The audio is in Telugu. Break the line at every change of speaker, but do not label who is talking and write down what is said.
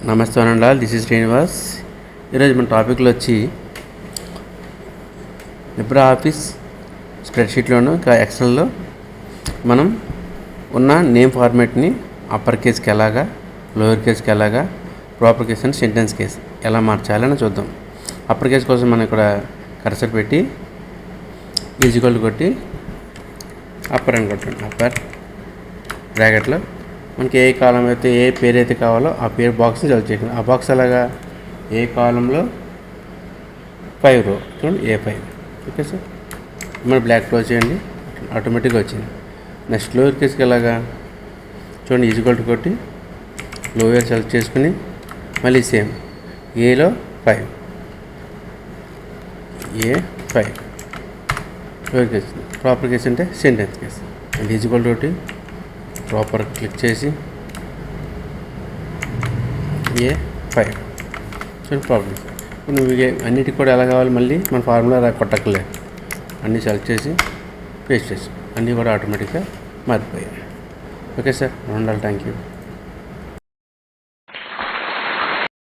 నమస్తే అనండి, దిస్ ఇస్ శ్రీనివాస్. ఈరోజు మన టాపిక్లో వచ్చి లిబ్రా ఆఫీస్ స్ప్రెడ్షీట్లోను ఇంకా ఎక్సెల్లో మనం ఉన్న నేమ్ ఫార్మేట్ని అప్పర్ కేస్కి ఎలాగా, లోయర్ కేస్కి ఎలాగా, proper case and sentence case ఎలా మార్చాలని చూద్దాం. అప్పర్ కేస్ కోసం మనం ఇక్కడ కర్సర్ పెట్టి ఈజ్వల్ కొట్టి అప్పర్ అని కొట్టండి. అప్పర్ బ్రాకెట్లో మనకి ఏ కాలం అయితే ఏ పేరు అయితే కావాలో ఆ పేరు బాక్స్ని సెలెక్ట్ చేయండి. ఆ బాక్స్ అలాగా ఏ కాలంలో 5 రో చూడండి, A5. ఓకే సార్, మన బ్లాక్ క్లోజ్ చేయండి, ఆటోమేటిక్గా వచ్చింది. నెక్స్ట్ లోయర్ కేస్కి ఎలాగా చూడండి, ఈజ్వల్ కొట్టి లోయర్ సెలెక్ట్ చేసుకుని మళ్ళీ సేమ్ ఏలో 5, A5 lower case. Proper case అంటే సెంటెన్స్ కేస్. మళ్ళీ ఈజ్వల్ కొట్టి ప్రాపర్ క్లిక్ చేసి A5 చూడండి ప్రాపర్. నువ్వు అన్నిటికి కూడా ఎలా కావాలి, మళ్ళీ మన ఫార్ములా కొట్టక్కలేదు, అన్నీ సెలెక్ట్ చేసి పేస్ట్ చేసి అన్నీ కూడా ఆటోమేటిక్గా మారిపోయాయి. ఓకే సార్, ఉండాలి. Thank you.